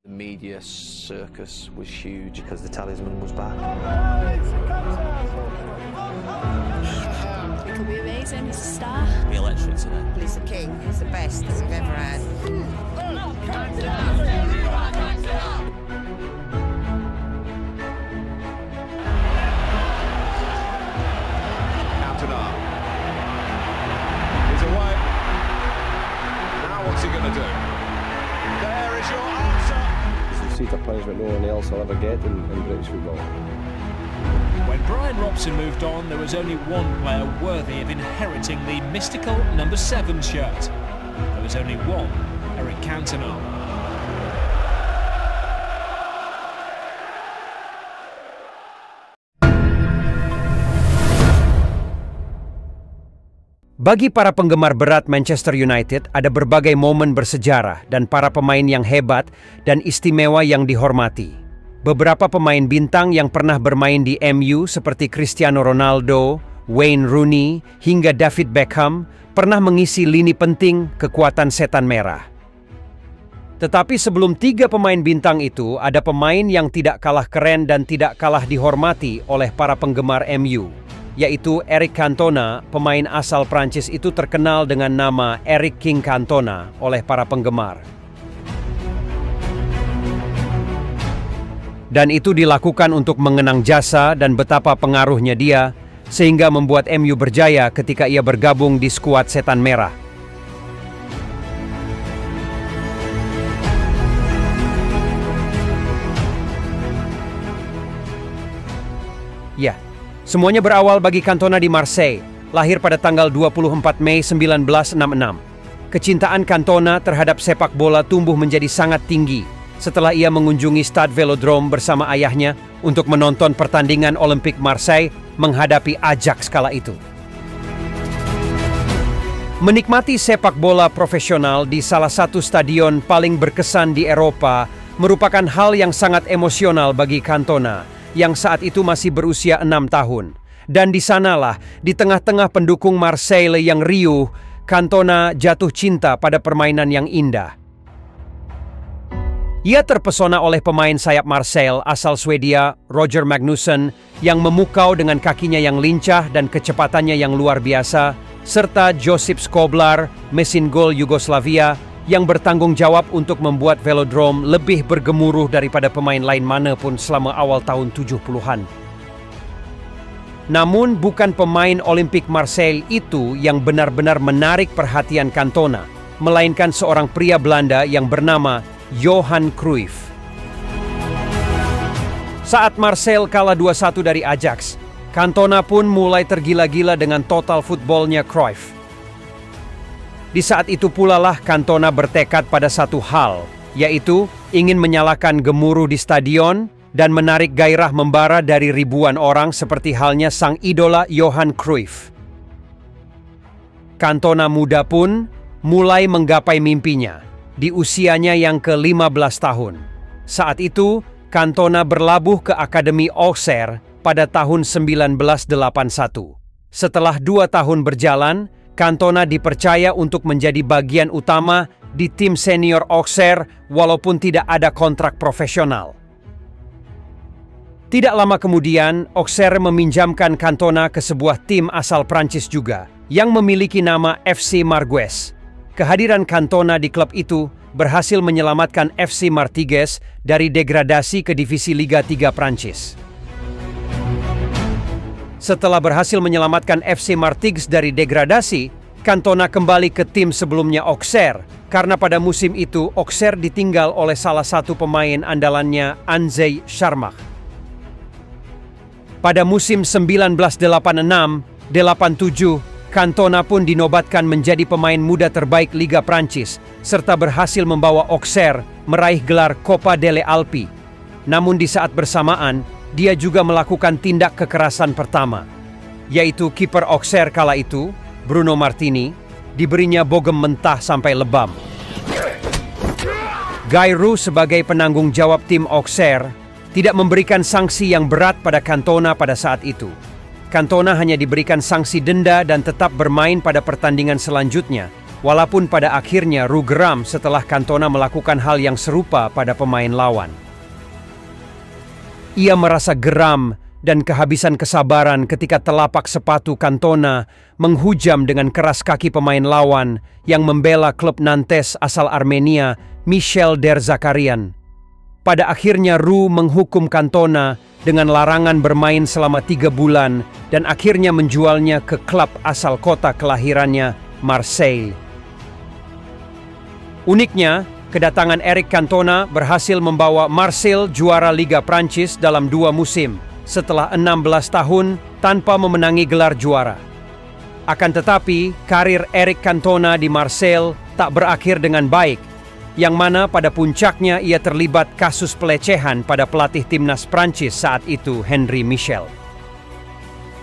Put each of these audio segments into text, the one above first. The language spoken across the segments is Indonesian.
The media circus was huge because the talisman was back. It could be amazing. He's a star. Be electric today. He's the king. He's the best that we've ever had. Cantona. He's away. Now what's he going to do? There is your answer. He's received a punishment no one else will ever get in British football. When Brian Robson moved on, there was only one player worthy of inheriting the mystical number 7 shirt. There was only one, Eric Cantona. Bagi para penggemar berat Manchester United, ada berbagai momen bersejarah dan para pemain yang hebat dan istimewa yang dihormati. Beberapa pemain bintang yang pernah bermain di MU seperti Cristiano Ronaldo, Wayne Rooney, hingga David Beckham pernah mengisi lini penting kekuatan setan merah. Tetapi sebelum 3 pemain bintang itu, ada pemain yang tidak kalah keren dan tidak kalah dihormati oleh para penggemar MU, yaitu Eric Cantona. Pemain asal Prancis itu terkenal dengan nama Eric King Cantona oleh para penggemar. Dan itu dilakukan untuk mengenang jasa dan betapa pengaruhnya dia, sehingga membuat MU berjaya ketika ia bergabung di skuad Setan Merah. Ya, semuanya berawal bagi Cantona di Marseille, lahir pada tanggal 24 Mei 1966. Kecintaan Cantona terhadap sepak bola tumbuh menjadi sangat tinggi setelah ia mengunjungi Stade Velodrome bersama ayahnya untuk menonton pertandingan Olympique Marseille menghadapi Ajax kala itu. Menikmati sepak bola profesional di salah satu stadion paling berkesan di Eropa merupakan hal yang sangat emosional bagi Cantona yang saat itu masih berusia 6 tahun. Dan di sanalah, di tengah-tengah pendukung Marseille yang riuh, Cantona jatuh cinta pada permainan yang indah. Ia terpesona oleh pemain sayap Marseille asal Swedia, Roger Magnusson, yang memukau dengan kakinya yang lincah dan kecepatannya yang luar biasa, serta Josip Skoblar, mesin gol Yugoslavia, yang bertanggung jawab untuk membuat Velodrome lebih bergemuruh daripada pemain lain manapun selama awal tahun 70-an. Namun bukan pemain Olympique Marseille itu yang benar-benar menarik perhatian Cantona, melainkan seorang pria Belanda yang bernama Johan Cruyff. Saat Marseille kalah 2-1 dari Ajax, Cantona pun mulai tergila-gila dengan total footballnya Cruyff. Di saat itu pula lah Cantona bertekad pada satu hal, yaitu ingin menyalakan gemuruh di stadion dan menarik gairah membara dari ribuan orang seperti halnya sang idola Johan Cruyff. Cantona muda pun mulai menggapai mimpinya di usianya yang ke-15 tahun. Saat itu, Cantona berlabuh ke Akademi Auxerre pada tahun 1981. Setelah 2 tahun berjalan, Cantona dipercaya untuk menjadi bagian utama di tim senior Auxerre walaupun tidak ada kontrak profesional. Tidak lama kemudian, Auxerre meminjamkan Cantona ke sebuah tim asal Prancis juga, yang memiliki nama FC Margues. Kehadiran Cantona di klub itu berhasil menyelamatkan FC Martigues dari degradasi ke divisi Liga 3 Prancis. Setelah berhasil menyelamatkan FC Martigues dari degradasi, Cantona kembali ke tim sebelumnya Auxerre, karena pada musim itu Auxerre ditinggal oleh salah satu pemain andalannya, Andrzej Sharmach. Pada musim 1986-87, Cantona pun dinobatkan menjadi pemain muda terbaik Liga Prancis, serta berhasil membawa Auxerre meraih gelar Copa delle Alpi. Namun di saat bersamaan, dia juga melakukan tindak kekerasan pertama, yaitu kiper Auxerre kala itu, Bruno Martini, diberinya bogem mentah sampai lebam. Guy Roux sebagai penanggung jawab tim Auxerre tidak memberikan sanksi yang berat pada Cantona pada saat itu. Cantona hanya diberikan sanksi denda dan tetap bermain pada pertandingan selanjutnya, walaupun pada akhirnya Roux geram setelah Cantona melakukan hal yang serupa pada pemain lawan. Ia merasa geram dan kehabisan kesabaran ketika telapak sepatu Cantona menghujam dengan keras kaki pemain lawan yang membela klub Nantes asal Armenia, Michel Derzakarian. Pada akhirnya Roux menghukum Cantona dengan larangan bermain selama 3 bulan dan akhirnya menjualnya ke klub asal kota kelahirannya, Marseille. Uniknya, kedatangan Eric Cantona berhasil membawa Marseille juara Liga Prancis dalam 2 musim setelah 16 tahun tanpa memenangi gelar juara. Akan tetapi, karir Eric Cantona di Marseille tak berakhir dengan baik, yang mana pada puncaknya ia terlibat kasus pelecehan pada pelatih timnas Prancis saat itu, Henri Michel.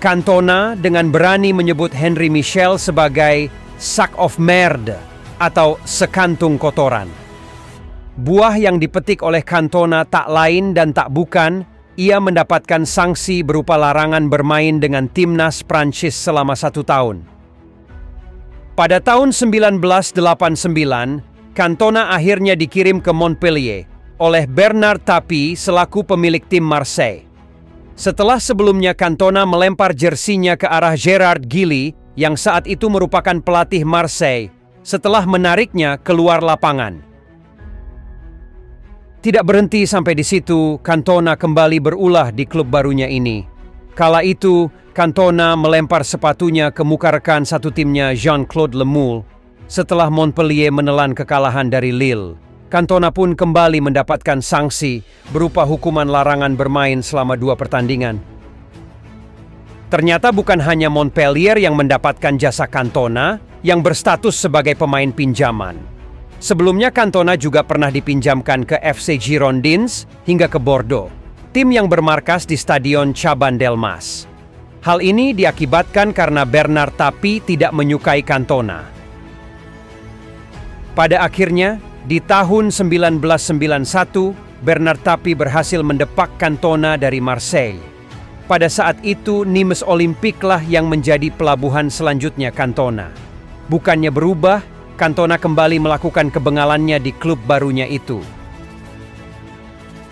Cantona dengan berani menyebut Henri Michel sebagai sac of merde atau sekantung kotoran. Buah yang dipetik oleh Cantona tak lain dan tak bukan, ia mendapatkan sanksi berupa larangan bermain dengan timnas Prancis selama 1 tahun. Pada tahun 1989, Cantona akhirnya dikirim ke Montpellier oleh Bernard Tapie selaku pemilik tim Marseille. Setelah sebelumnya Cantona melempar jersinya ke arah Gérard Gilly yang saat itu merupakan pelatih Marseille setelah menariknya keluar lapangan. Tidak berhenti sampai di situ, Cantona kembali berulah di klub barunya ini. Kala itu, Cantona melempar sepatunya ke muka rekan satu timnya Jean-Claude Lemoule. Setelah Montpellier menelan kekalahan dari Lille, Cantona pun kembali mendapatkan sanksi berupa hukuman larangan bermain selama 2 pertandingan. Ternyata bukan hanya Montpellier yang mendapatkan jasa Cantona yang berstatus sebagai pemain pinjaman. Sebelumnya Cantona juga pernah dipinjamkan ke FC Girondins hingga ke Bordeaux, tim yang bermarkas di Stadion Chaban-Delmas. Hal ini diakibatkan karena Bernard Tapie tidak menyukai Cantona. Pada akhirnya, di tahun 1991, Bernard Tapie berhasil mendepak Cantona dari Marseille. Pada saat itu, Nîmes Olympique lah yang menjadi pelabuhan selanjutnya Cantona. Bukannya berubah, Cantona kembali melakukan kebengalannya di klub barunya itu.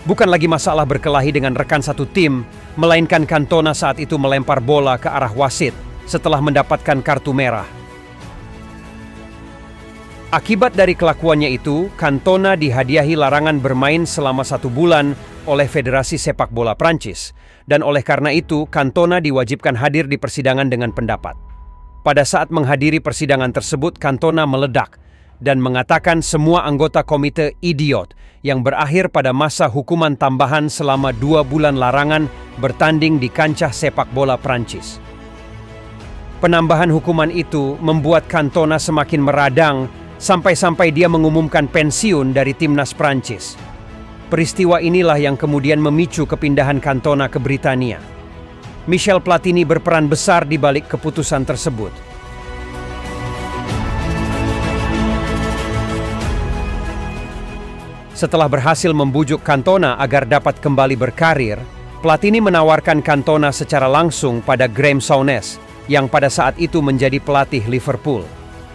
Bukan lagi masalah berkelahi dengan rekan satu tim, melainkan Cantona saat itu melempar bola ke arah wasit setelah mendapatkan kartu merah. Akibat dari kelakuannya itu, Cantona dihadiahi larangan bermain selama 1 bulan oleh Federasi Sepak Bola Prancis, dan oleh karena itu Cantona diwajibkan hadir di persidangan dengan pendapat. Pada saat menghadiri persidangan tersebut, Cantona meledak dan mengatakan semua anggota komite idiot yang berakhir pada masa hukuman tambahan selama 2 bulan larangan bertanding di kancah sepak bola Prancis. Penambahan hukuman itu membuat Cantona semakin meradang sampai-sampai dia mengumumkan pensiun dari timnas Prancis. Peristiwa inilah yang kemudian memicu kepindahan Cantona ke Britania. Michel Platini berperan besar di balik keputusan tersebut. Setelah berhasil membujuk Cantona agar dapat kembali berkarir, Platini menawarkan Cantona secara langsung pada Graeme Souness, yang pada saat itu menjadi pelatih Liverpool.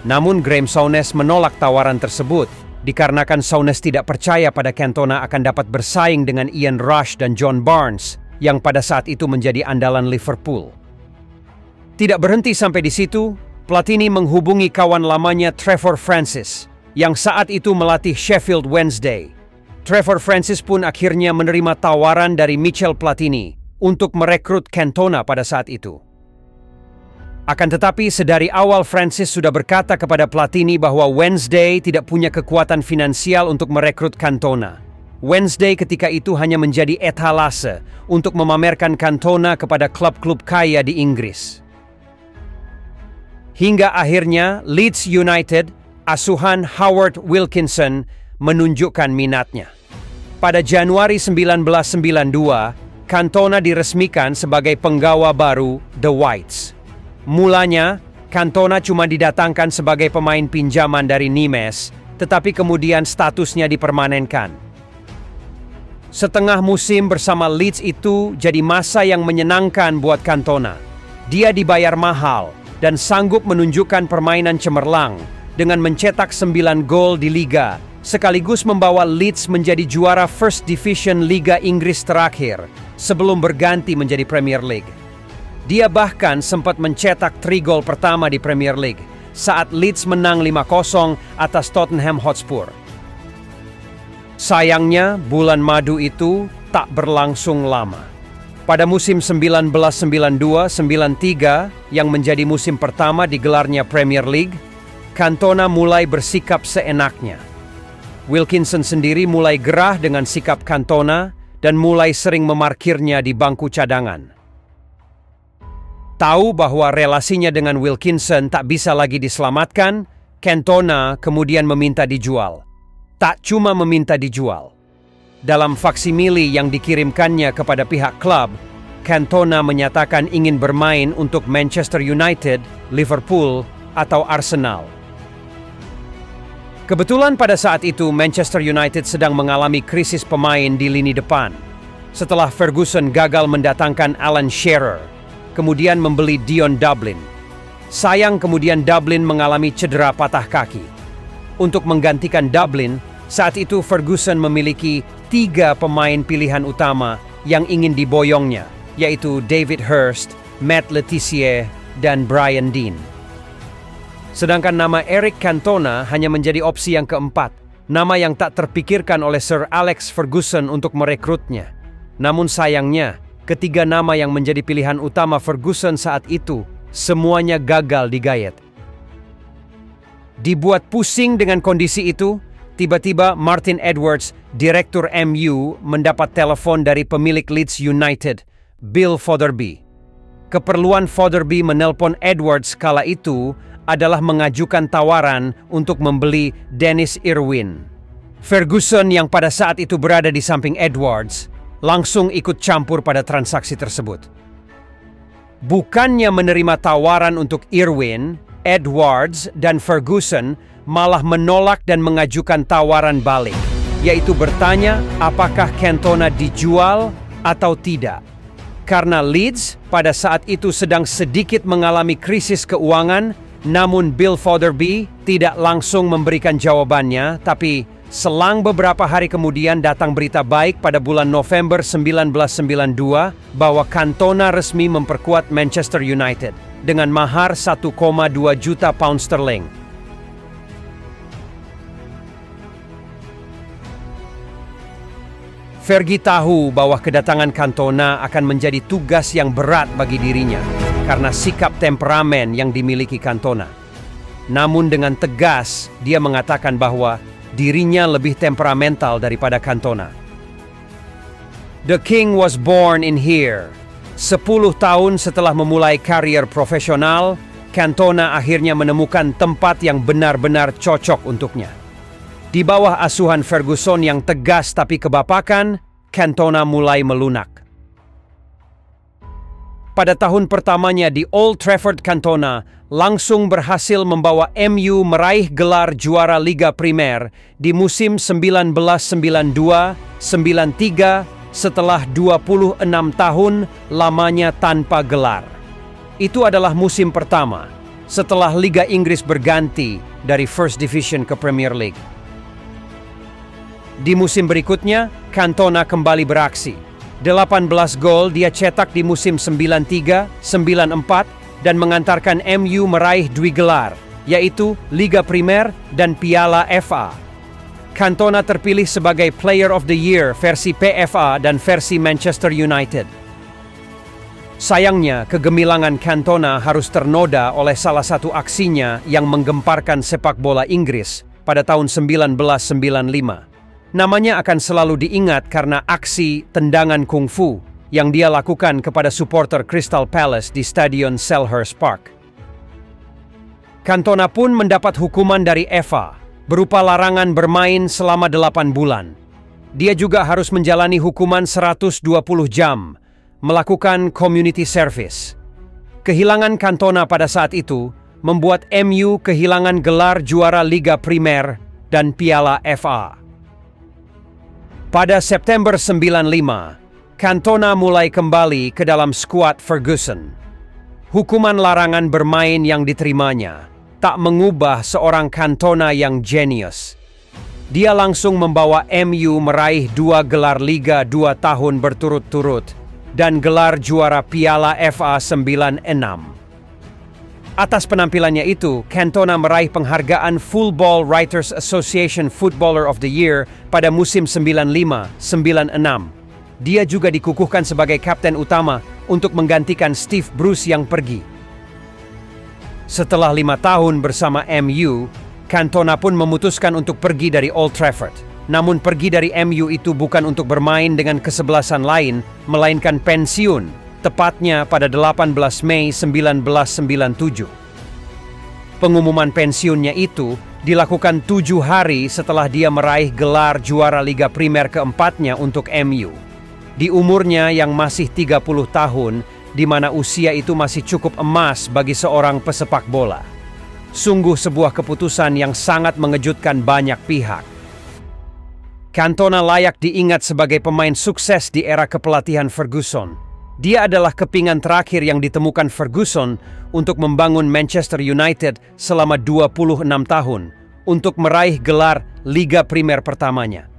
Namun Graeme Souness menolak tawaran tersebut dikarenakan Souness tidak percaya pada Cantona akan dapat bersaing dengan Ian Rush dan John Barnes yang pada saat itu menjadi andalan Liverpool. Tidak berhenti sampai di situ, Platini menghubungi kawan lamanya Trevor Francis yang saat itu melatih Sheffield Wednesday. Trevor Francis pun akhirnya menerima tawaran dari Michel Platini untuk merekrut Cantona pada saat itu. Akan tetapi sedari awal Francis sudah berkata kepada Platini bahwa Wednesday tidak punya kekuatan finansial untuk merekrut Cantona. Wednesday ketika itu hanya menjadi etalase untuk memamerkan Cantona kepada klub-klub kaya di Inggris. Hingga akhirnya Leeds United, asuhan Howard Wilkinson, menunjukkan minatnya. Pada Januari 1992, Cantona diresmikan sebagai penggawa baru The Whites. Mulanya, Cantona cuma didatangkan sebagai pemain pinjaman dari Nîmes, tetapi kemudian statusnya dipermanenkan. Setengah musim bersama Leeds itu jadi masa yang menyenangkan buat Cantona. Dia dibayar mahal dan sanggup menunjukkan permainan cemerlang dengan mencetak 9 gol di Liga, sekaligus membawa Leeds menjadi juara First Division Liga Inggris terakhir sebelum berganti menjadi Premier League. Dia bahkan sempat mencetak 3 gol pertama di Premier League saat Leeds menang 5-0 atas Tottenham Hotspur. Sayangnya, bulan madu itu tak berlangsung lama. Pada musim 1992-93 yang menjadi musim pertama digelarnya Premier League, Cantona mulai bersikap seenaknya. Wilkinson sendiri mulai gerah dengan sikap Cantona dan mulai sering memarkirnya di bangku cadangan. Tahu bahwa relasinya dengan Wilkinson tak bisa lagi diselamatkan, Cantona kemudian meminta dijual. Tak cuma meminta dijual. Dalam faksimili yang dikirimkannya kepada pihak klub, Cantona menyatakan ingin bermain untuk Manchester United, Liverpool, atau Arsenal. Kebetulan pada saat itu Manchester United sedang mengalami krisis pemain di lini depan. Setelah Ferguson gagal mendatangkan Alan Shearer, kemudian membeli Dion Dublin. Sayang kemudian Dublin mengalami cedera patah kaki. Untuk menggantikan Dublin, saat itu Ferguson memiliki 3 pemain pilihan utama yang ingin diboyongnya, yaitu David Hirst, Matt Letizia, dan Brian Deane. Sedangkan nama Eric Cantona hanya menjadi opsi yang keempat, nama yang tak terpikirkan oleh Sir Alex Ferguson untuk merekrutnya. Namun sayangnya, ketiga nama yang menjadi pilihan utama Ferguson saat itu, semuanya gagal digayat. Dibuat pusing dengan kondisi itu, tiba-tiba Martin Edwards, direktur MU, mendapat telepon dari pemilik Leeds United, Bill Fotherby. Keperluan Fotherby menelpon Edwards kala itu adalah mengajukan tawaran untuk membeli Dennis Irwin. Ferguson yang pada saat itu berada di samping Edwards, langsung ikut campur pada transaksi tersebut. Bukannya menerima tawaran untuk Irwin, Edwards dan Ferguson malah menolak dan mengajukan tawaran balik, yaitu bertanya apakah Cantona dijual atau tidak. Karena Leeds pada saat itu sedang sedikit mengalami krisis keuangan, namun Bill Fotherby tidak langsung memberikan jawabannya, tapi selang beberapa hari kemudian datang berita baik pada bulan November 1992 bahwa Cantona resmi memperkuat Manchester United dengan mahar 1,2 juta pound sterling. Fergie tahu bahwa kedatangan Cantona akan menjadi tugas yang berat bagi dirinya karena sikap temperamen yang dimiliki Cantona. Namun dengan tegas, dia mengatakan bahwa dirinya lebih temperamental daripada Cantona. The King was born in here. 10 tahun setelah memulai karier profesional, Cantona akhirnya menemukan tempat yang benar-benar cocok untuknya. Di bawah asuhan Ferguson yang tegas tapi kebapakan, Cantona mulai melunak. Pada tahun pertamanya di Old Trafford, Cantona langsung berhasil membawa MU meraih gelar juara Liga Primer di musim 1992-93 setelah 26 tahun lamanya tanpa gelar. Itu adalah musim pertama setelah Liga Inggris berganti dari First Division ke Premier League. Di musim berikutnya, Cantona kembali beraksi. 18 gol dia cetak di musim 93-94 dan mengantarkan MU meraih 2 gelar, yaitu Liga Primer dan Piala FA. Cantona terpilih sebagai Player of the Year versi PFA dan versi Manchester United. Sayangnya, kegemilangan Cantona harus ternoda oleh salah satu aksinya yang menggemparkan sepak bola Inggris pada tahun 1995. Namanya akan selalu diingat karena aksi tendangan kungfu yang dia lakukan kepada supporter Crystal Palace di Stadion Selhurst Park. Cantona pun mendapat hukuman dari FA berupa larangan bermain selama 8 bulan. Dia juga harus menjalani hukuman 120 jam, melakukan community service. Kehilangan Cantona pada saat itu membuat MU kehilangan gelar juara Liga Primer dan Piala FA. Pada September 95, Cantona mulai kembali ke dalam skuad Ferguson. Hukuman larangan bermain yang diterimanya tak mengubah seorang Cantona yang jenius. Dia langsung membawa MU meraih 2 gelar Liga 2 tahun berturut-turut dan gelar juara Piala FA 96. Atas penampilannya itu, Cantona meraih penghargaan Football Writers Association Footballer of the Year pada musim 95-96. Dia juga dikukuhkan sebagai kapten utama untuk menggantikan Steve Bruce yang pergi. Setelah 5 tahun bersama MU, Cantona pun memutuskan untuk pergi dari Old Trafford. Namun pergi dari MU itu bukan untuk bermain dengan kesebelasan lain, melainkan pensiun, tepatnya pada 18 Mei 1997. Pengumuman pensiunnya itu dilakukan 7 hari setelah dia meraih gelar juara Liga Primer keempatnya untuk MU. Di umurnya yang masih 30 tahun, di mana usia itu masih cukup emas bagi seorang pesepak bola. Sungguh sebuah keputusan yang sangat mengejutkan banyak pihak. Cantona layak diingat sebagai pemain sukses di era kepelatihan Ferguson. Dia adalah kepingan terakhir yang ditemukan Ferguson untuk membangun Manchester United selama 26 tahun untuk meraih gelar Liga Primer pertamanya.